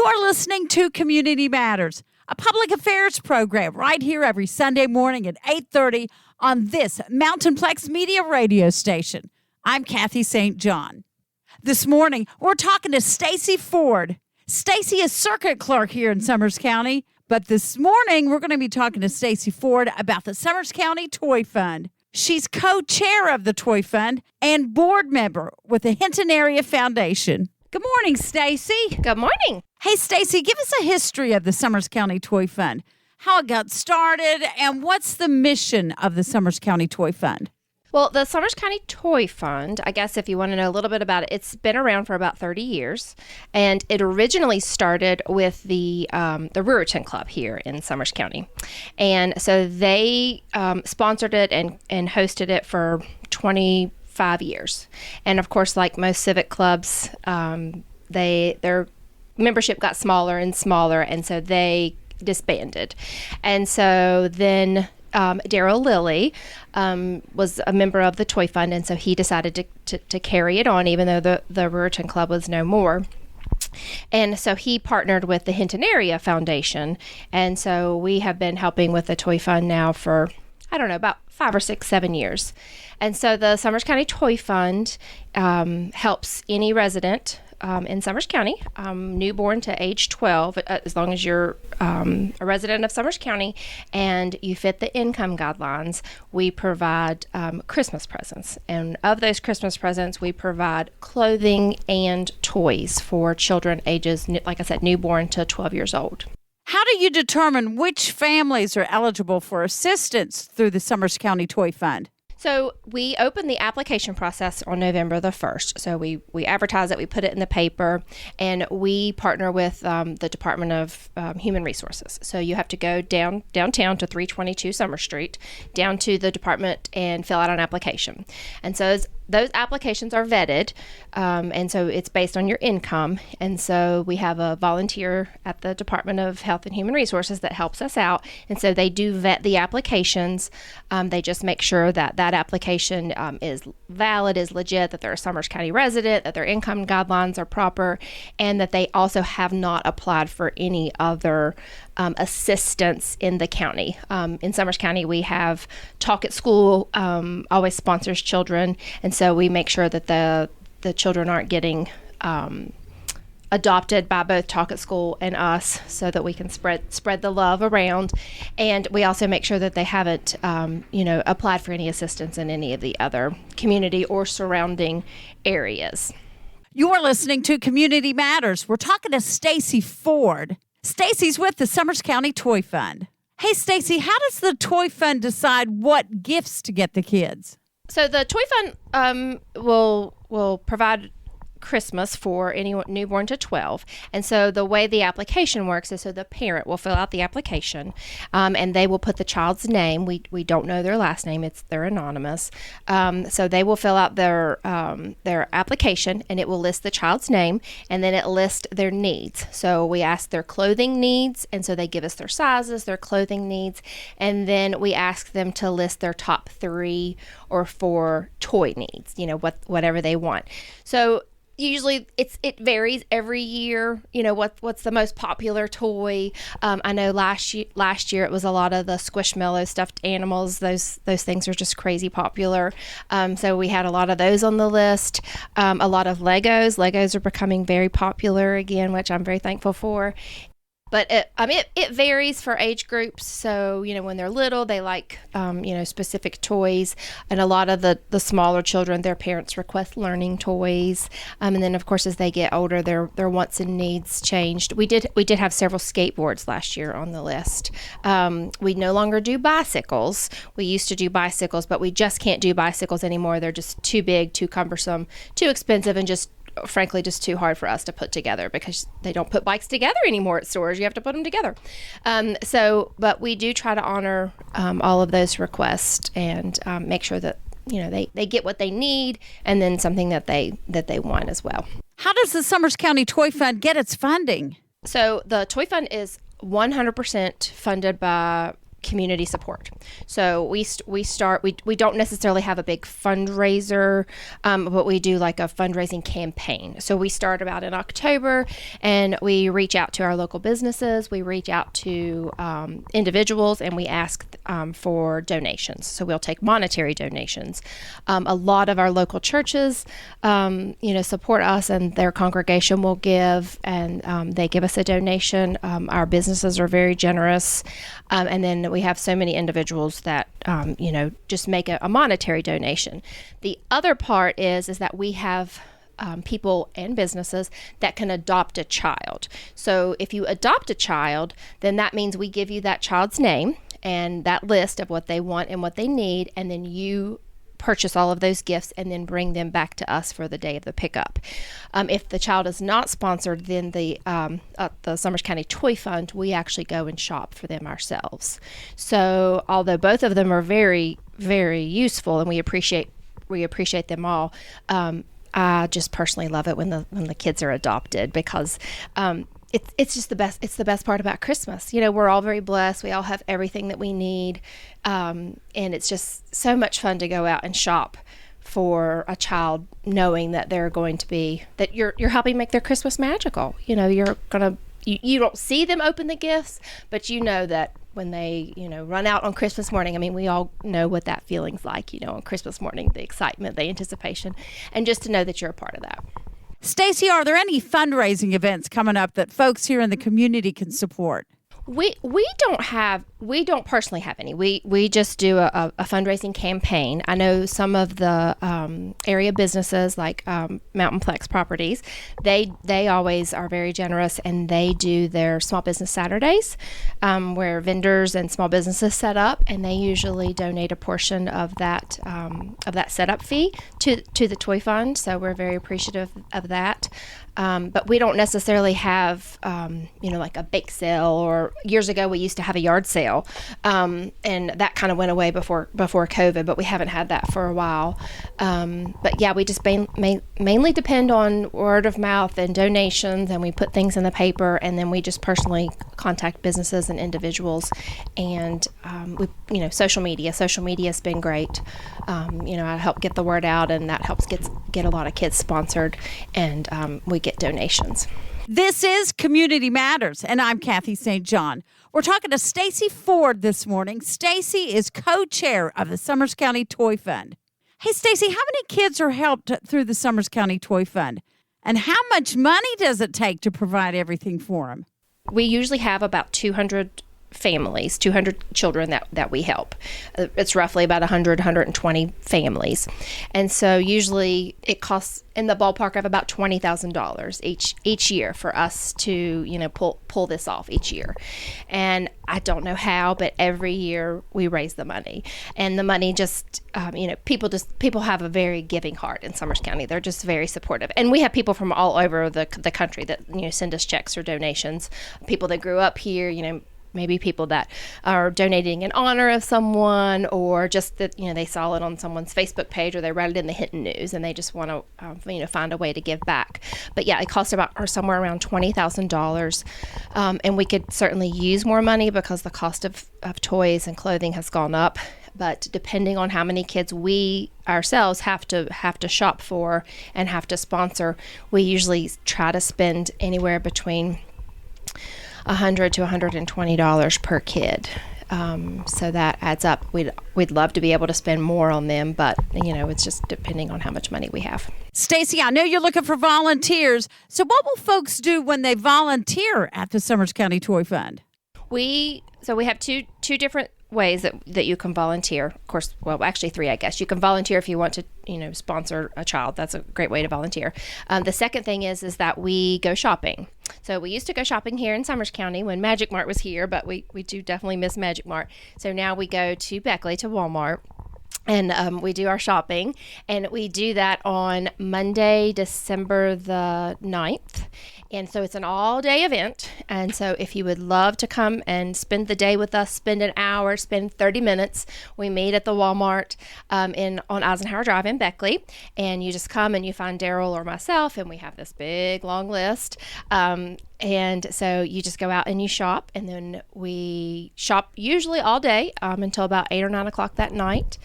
You're listening to Community Matters, a public affairs program right here every Sunday morning at 8:30 on this MountainPlex Media radio station. I'm Kathy St. John. This morning, we're talking to Stacy Ford. Stacy is circuit clerk here in Summers County, but this morning we're going to be talking to Stacy Ford about the Summers County Toy Fund. She's co-chair of the Toy Fund and board member with the Hinton Area Foundation. Good morning, Stacy. Good morning. Hey, Stacy, give us a history of the Summers County Toy Fund, how it got started, and what's the mission of the Summers County Toy Fund? Well, the Summers County Toy Fund, I guess if you want to know a little bit about it, it's been around for about 30 years, and it originally started with the Ruritan Club here in Summers County. And so they sponsored it and hosted it for 25 years. And of course, like most civic clubs, their membership got smaller and smaller, and so they disbanded. And so then Daryl Lilly was a member of the Toy Fund, and so he decided to carry it on, even though the Ruritan Club was no more. And so he partnered with the Hinton Area Foundation, and so we have been helping with the Toy Fund now for, I don't know, about 5 or 6, 7 years. And so the Summers County Toy Fund helps any resident in Summers County, newborn to age 12, as long as you're a resident of Summers County and you fit the income guidelines, we provide Christmas presents. And of those Christmas presents, we provide clothing and toys for children ages, like I said, newborn to 12 years old. How do you determine which families are eligible for assistance through the Summers County Toy Fund? So we opened the application process on November the 1st. So we advertise it, we put it in the paper, and we partner with the Department of Human Resources. So you have to go downtown to 322 Summer Street, down to the department and fill out an application. And so those applications are vetted, and so it's based on your income. And so we have a volunteer at the Department of Health and Human Resources that helps us out. And so they do vet the applications. They just make sure that application is valid, is legit, that they're a Summers County resident, that their income guidelines are proper, and that they also have not applied for any other assistance in the county. In Summers County, we have Talk at School, always sponsors children, and so we make sure that the children aren't getting adopted by both Talk at School and us, so that we can spread the love around. And we also make sure that they haven't applied for any assistance in any of the other community or surrounding areas. You're listening to Community Matters. We're talking to Stacy Ford. Stacy's with the Summers County Toy Fund. Hey, Stacy, how does the Toy Fund decide what gifts to get the kids? So the Toy Fund will provide Christmas for anyone newborn to 12. And so the way the application works is, so the parent will fill out the application, and they will put the child's name. We don't know their last name. They're anonymous. So they will fill out their application, and it will list the child's name, and then it lists their needs. So we ask their clothing needs, and so they give us their sizes, their clothing needs, and then we ask them to list their top 3 or 4 toy needs, whatever they want. So usually it varies every year, what's the most popular toy. I know last year it was a lot of the Squishmallow stuffed animals. Those things are just crazy popular. So we had a lot of those on the list. A lot of Legos. Legos are becoming very popular again, which I'm very thankful for. But it varies for age groups. So, when they're little, they like, specific toys. And a lot of the smaller children, their parents request learning toys. And then, of course, as they get older, their wants and needs changed. We did have several skateboards last year on the list. We no longer do bicycles. We used to do bicycles, but we just can't do bicycles anymore. They're just too big, too cumbersome, too expensive, and just frankly just too hard for us to put together, because they don't put bikes together anymore at stores. You have to put them together. But we do try to honor all of those requests and make sure that they get what they need, and then something that they want as well. How does the Summers County Toy Fund get its funding? So the Toy Fund is 100% funded by community support. So we don't necessarily have a big fundraiser, but we do like a fundraising campaign. So we start about in October, and we reach out to our local businesses, we reach out to individuals, and we ask for donations. So we'll take monetary donations. A lot of our local churches, support us, and their congregation will give, and they give us a donation. Our businesses are very generous, and then we have so many individuals that just make a monetary donation. The other part is that we have people and businesses that can adopt a child. So if you adopt a child, then that means we give you that child's name and that list of what they want and what they need, and then you purchase all of those gifts and then bring them back to us for the day of the pickup. If the child is not sponsored, then the Summers County Toy Fund, we actually go and shop for them ourselves. So although both of them are very, very useful, and we appreciate them all, I just personally love it when the kids are adopted, because it's just the best. It's the best part about Christmas. We're all very blessed. We all have everything that we need. And it's just so much fun to go out and shop for a child, knowing that they're going to be, that you're helping make their Christmas magical. You're going to, you don't see them open the gifts, but you know that when they, run out on Christmas morning, we all know what that feeling's like, on Christmas morning, the excitement, the anticipation, and just to know that you're a part of that. Stacy, are there any fundraising events coming up that folks here in the community can support? We don't personally have any. We just do a fundraising campaign. I know some of the area businesses like MountainPlex Properties, they always are very generous, and they do their Small Business Saturdays, where vendors and small businesses set up, and they usually donate a portion of that setup fee to the Toy Fund. So we're very appreciative of that. But we don't necessarily have, like a bake sale, or years ago we used to have a yard sale, and that kind of went away before COVID, but we haven't had that for a while. But yeah, we just mainly depend on word of mouth and donations, and we put things in the paper, and then we just personally contact businesses and individuals, and social media has been great. I help get the word out, and that helps get a lot of kids sponsored, and we get donations. This is Community Matters, and I'm Kathy St. John. We're talking to Stacy Ford this morning. Stacy is co-chair of the Summers County Toy Fund. Hey, Stacy, how many kids are helped through the Summers County Toy Fund? And how much money does it take to provide everything for them? We usually have about 200 families, 200 children that we help. It's roughly about 120 families. And so usually it costs in the ballpark of about $20,000 each year for us to, pull this off each year. And I don't know how, but every year we raise the money. And the money just, people have a very giving heart in Summers County. They're just very supportive. And we have people from all over the country that, send us checks or donations. People that grew up here, maybe people that are donating in honor of someone, or just that, they saw it on someone's Facebook page, or they read it in the Hinton News, and they just want to, find a way to give back. But yeah, it costs somewhere around $20,000. And we could certainly use more money because the cost of toys and clothing has gone up. But depending on how many kids we ourselves have to shop for and have to sponsor, we usually try to spend anywhere between $100 to $120 per kid. So that adds up. We'd love to be able to spend more on them, but it's just depending on how much money we have. Stacy, I know you're looking for volunteers. So what will folks do when they volunteer at the Summers County Toy Fund? We have two different ways that you can volunteer. Of course, well, actually three, I guess. You can volunteer if you want to, sponsor a child. That's a great way to volunteer. The second thing is that we go shopping. So we used to go shopping here in Summers County when Magic Mart was here, but we do definitely miss Magic Mart. So now we go to Beckley, to Walmart. And we do our shopping, and we do that on Monday, December the 9th. And so it's an all-day event. And so if you would love to come and spend the day with us, spend an hour, spend 30 minutes, we meet at the Walmart on Eisenhower Drive in Beckley. And you just come and you find Daryl or myself, and we have this big, long list. And so you just go out and you shop, and then we shop usually all day until about 8 or 9 o'clock that night.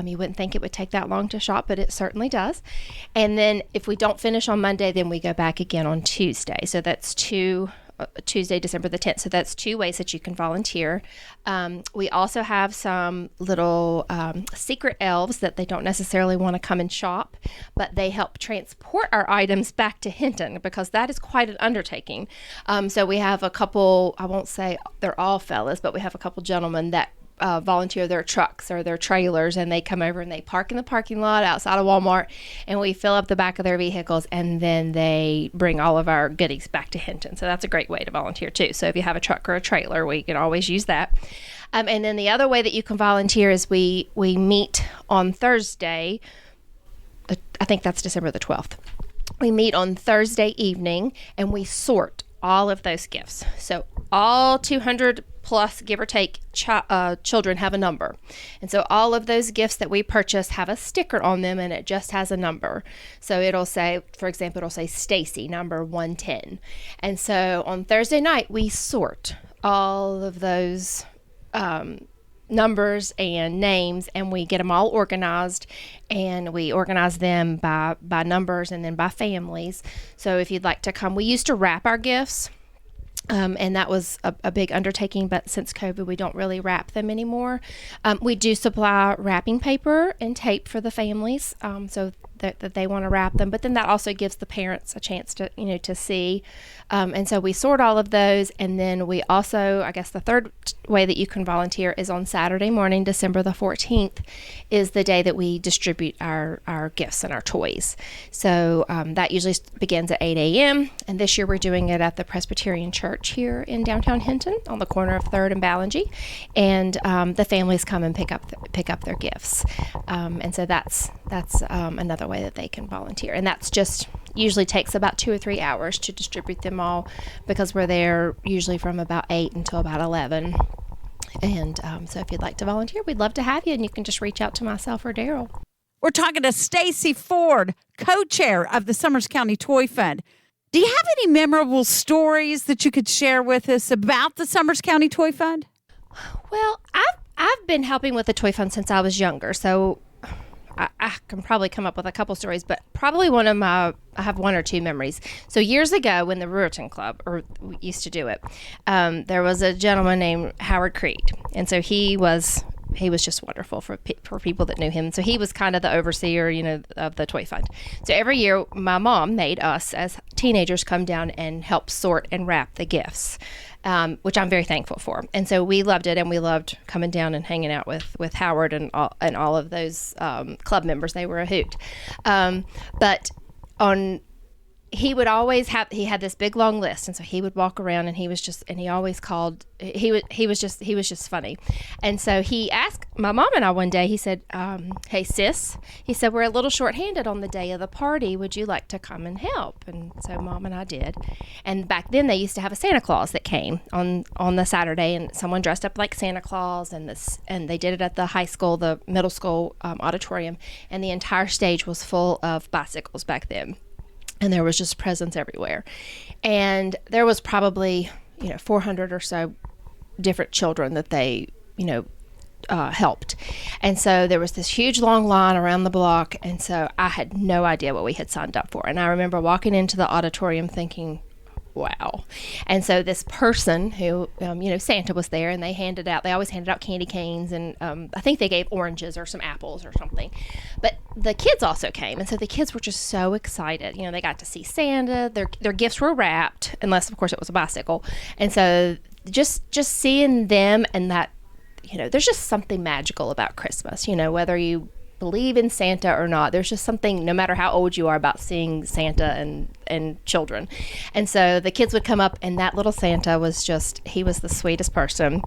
You wouldn't think it would take that long to shop, but it certainly does. And then if we don't finish on Monday, then we go back again on Tuesday. So that's Tuesday, December the 10th. So that's 2 ways that you can volunteer. We also have some little secret elves that they don't necessarily want to come and shop, but they help transport our items back to Hinton, because that is quite an undertaking. So we have a couple, I won't say they're all fellas, but we have a couple gentlemen that volunteer their trucks or their trailers, and they come over and they park in the parking lot outside of Walmart, and we fill up the back of their vehicles, and then they bring all of our goodies back to Hinton. So that's a great way to volunteer too. So if you have a truck or a trailer, we can always use that. And then the other way that you can volunteer is we meet on Thursday. I think that's December the 12th. We meet on Thursday evening, and we sort all of those gifts. So all 200 plus, give or take, children have a number. And so all of those gifts that we purchase have a sticker on them, and it just has a number. So it'll say, for example, it'll say Stacy, number 110. And so on Thursday night, we sort all of those numbers and names, and we get them all organized, and we organize them by numbers and then by families. So if you'd like to come, we used to wrap our gifts. And that was a big undertaking, but since COVID, we don't really wrap them anymore. We do supply wrapping paper and tape for the families, so that they want to wrap them. But then that also gives the parents a chance to, to see. And so we sort all of those, and then we also, I guess the third way that you can volunteer is on Saturday morning, December the 14th, is the day that we distribute our gifts and our toys. So that usually begins at 8 a.m., and this year we're doing it at the Presbyterian Church here in downtown Hinton on the corner of 3rd and Ballingy, and the families come and pick up their gifts. And so that's another way that they can volunteer, and that's just usually takes about 2 or 3 hours to distribute them all, because we're there usually from about 8 until about 11. And so if you'd like to volunteer, we'd love to have you, and you can just reach out to myself or Daryl. We're talking to Stacy Ford, co-chair of the Summers County Toy Fund. Do you have any memorable stories that you could share with us about the Summers County Toy Fund? Well, I've been helping with the Toy Fund since I was younger, so I can probably come up with a couple stories, but probably I have 1 or 2 memories. So years ago, when the Ruritan Club, or we used to do it, there was a gentleman named Howard Creed, and so he was just wonderful for people that knew him. So he was kind of the overseer, of the Toy Fund. So every year, my mom made us as teenagers come down and help sort and wrap the gifts, which I'm very thankful for. And so we loved it, and we loved coming down and hanging out with Howard and all of those club members. They were a hoot. But he would always he had this big long list, and so he would walk around, and he always called, he was just funny. And so he asked my mom and I one day, he said, hey sis, he said, we're a little short-handed on the day of the party, would you like to come and help? And so Mom and I did. And back then they used to have a Santa Claus that came on the Saturday, and someone dressed up like Santa Claus, and they did it at the high school, the middle school auditorium, and the entire stage was full of bicycles back then. And there was just presents everywhere. And there was probably, 400 or so different children that they, helped. And so there was this huge long line around the block. And so I had no idea what we had signed up for. And I remember walking into the auditorium thinking, wow. And so this person who, Santa was there, and they always handed out candy canes, and I think they gave oranges or some apples or something. But the kids also came, and so the kids were just so excited. They got to see Santa. Their gifts were wrapped, unless, of course, it was a bicycle. And so just seeing them, and that, there's just something magical about Christmas, whether you believe in Santa or not, there's just something, no matter how old you are, about seeing Santa and children. And so the kids would come up, and that little Santa he was the sweetest person,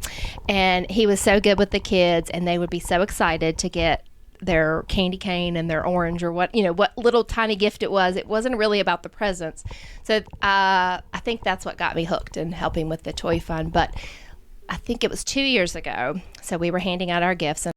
and he was so good with the kids, and they would be so excited to get their candy cane and their orange or what little tiny gift it was. It wasn't really about the presents. So I think that's what got me hooked in helping with the toy fund. But I think it was 2 years ago. So we were handing out our gifts, and